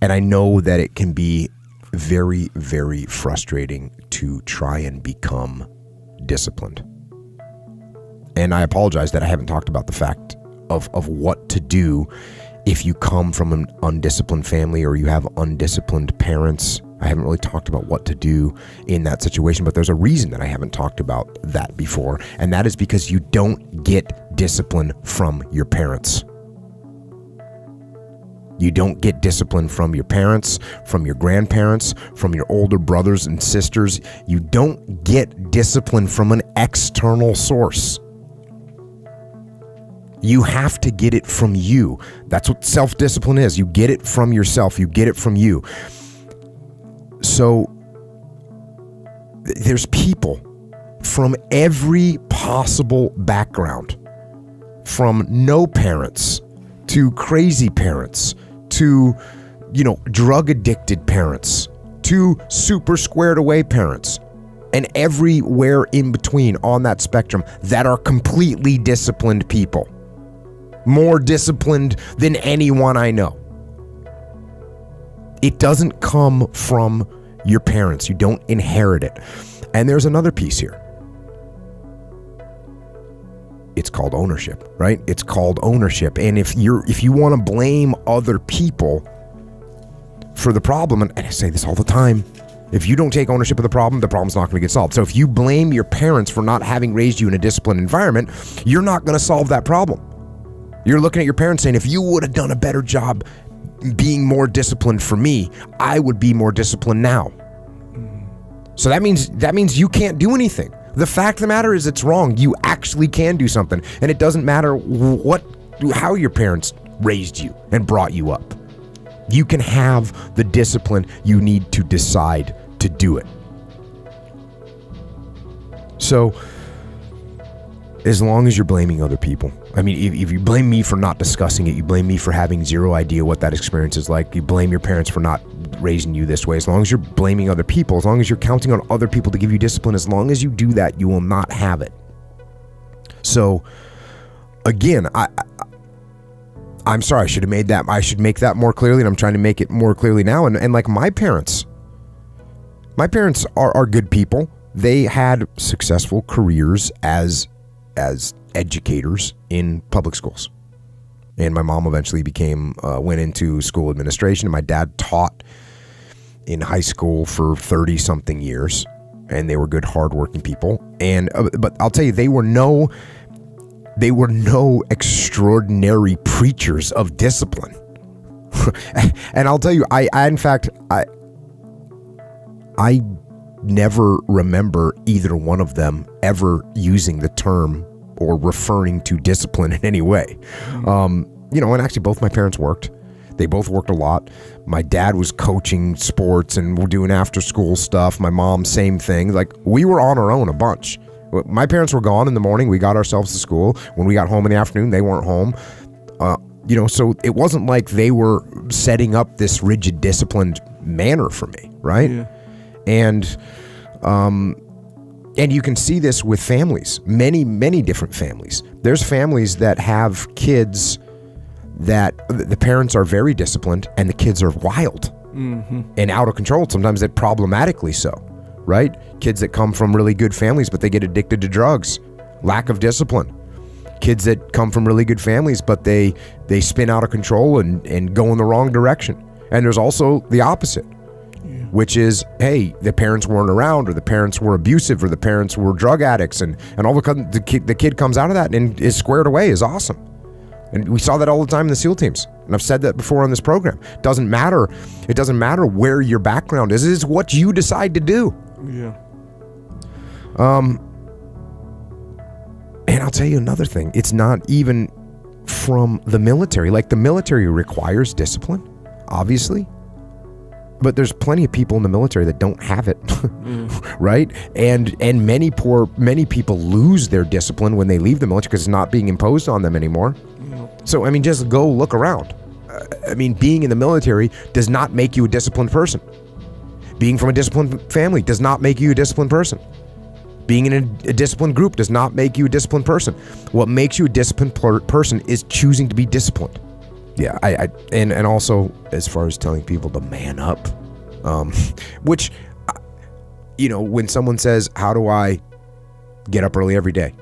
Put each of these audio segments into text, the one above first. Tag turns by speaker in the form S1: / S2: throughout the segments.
S1: And I know that it can be very, very frustrating to try and become disciplined. And I apologize that I haven't talked about the fact of what to do if you come from an undisciplined family or you have undisciplined parents. I haven't really talked about what to do in that situation, but there's a reason that I haven't talked about that before, and that is because you don't get discipline from your parents. You don't get discipline from your parents, from your grandparents, from your older brothers and sisters. You don't get discipline from an external source. You have to get it from you. That's what self-discipline is. You get it from yourself. You get it from you. So there's people from every possible background, from no parents to crazy parents to, drug addicted parents to super squared away parents, and everywhere in between on that spectrum that are completely disciplined people. More disciplined than anyone I know. It doesn't come from your parents. You don't inherit it. And there's another piece here. It's called ownership, right? It's called ownership. And if you want to blame other people for the problem, and I say this all the time, if you don't take ownership of the problem's not going to get solved. So if you blame your parents for not having raised you in a disciplined environment, you're not going to solve that problem. You're looking at your parents saying, if you would have done a better job being more disciplined for me, I would be more disciplined now. So that means you can't do anything. The fact of the matter is it's wrong. You actually can do something. And it doesn't matter how your parents raised you and brought you up. You can have the discipline you need to decide to do it. So as long as you're blaming other people, I mean, if you blame me for not discussing it, you blame me for having zero idea what that experience is like, you blame your parents for not raising you this way, as long as you're blaming other people, as long as you're counting on other people to give you discipline, as long as you do that, you will not have it. So again, I'm sorry, I should make that more clearly, and I'm trying to make it more clearly now. And like my parents are good people. They had successful careers as educators in public schools. And my mom eventually went into school administration, and my dad taught in high school for 30 something years, and they were good, hardworking people. And, but I'll tell you, they were no extraordinary preachers of discipline. And I'll tell you, I never remember either one of them ever using the term or referring to discipline in any way. And actually both my parents worked. They both worked a lot. My dad was coaching sports and we're doing after school stuff. My mom, same thing. Like, we were on our own a bunch. My parents were gone in the morning. We got ourselves to school. When we got home in the afternoon, they weren't home. So it wasn't like they were setting up this rigid, disciplined manner for me, right? Yeah. And you can see this with families, many, many different families. There's families that have kids that the parents are very disciplined and the kids are wild and out of control. Sometimes they're problematically so, right? Kids that come from really good families, but they get addicted to drugs, lack of discipline. Kids that come from really good families, but they spin out of control and go in the wrong direction. And there's also the opposite. Which is, hey, the parents weren't around, or the parents were abusive, or the parents were drug addicts, and all of a sudden the kid comes out of that and is squared away, is awesome. And we saw that all the time in the SEAL teams. And I've said that before on this program. It doesn't matter where your background is. It's what you decide to do.
S2: Yeah.
S1: And I'll tell you another thing. It's not even from the military. Like, the military requires discipline, obviously. But there's plenty of people in the military that don't have it, right? And many people lose their discipline when they leave the military because it's not being imposed on them anymore. So, I mean, just go look around. Being in the military does not make you a disciplined person. Being from a disciplined family does not make you a disciplined person. Being in a disciplined group does not make you a disciplined person. What makes you a disciplined person is choosing to be disciplined. Yeah, and also as far as telling people to man up, which, when someone says, how do I get up early every day?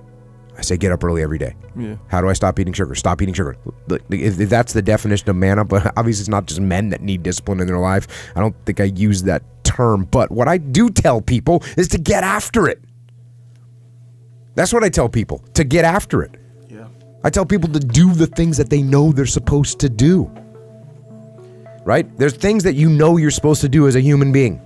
S1: I say, get up early every day.
S2: Yeah.
S1: How do I stop eating sugar? Stop eating sugar. If that's the definition of man up, but obviously it's not just men that need discipline in their life. I don't think I use that term, but what I do tell people is to get after it. That's what I tell people, to get after it.
S2: Yeah.
S1: I tell people to do the things that they know they're supposed to do. Right? There's things that you know you're supposed to do as a human being.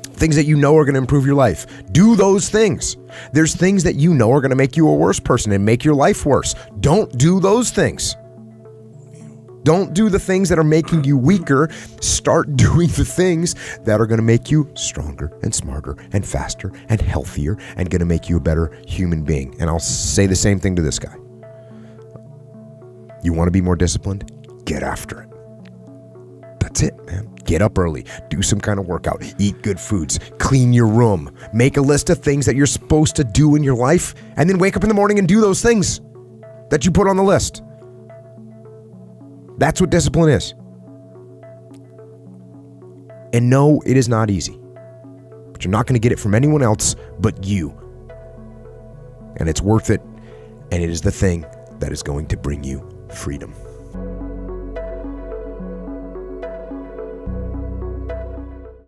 S1: Things that you know are going to improve your life. Do those things. There's things that you know are going to make you a worse person and make your life worse. Don't do those things. Don't do the things that are making you weaker. Start doing the things that are going to make you stronger and smarter and faster and healthier and going to make you a better human being. And I'll say the same thing to this guy. You want to be more disciplined? Get after it. That's it, man. Get up early, do some kind of workout, eat good foods, clean your room, make a list of things that you're supposed to do in your life, and then wake up in the morning and do those things that you put on the list. That's what discipline is. And no, it is not easy, but you're not going to get it from anyone else but you. And it's worth it, and it is the thing that is going to bring you freedom.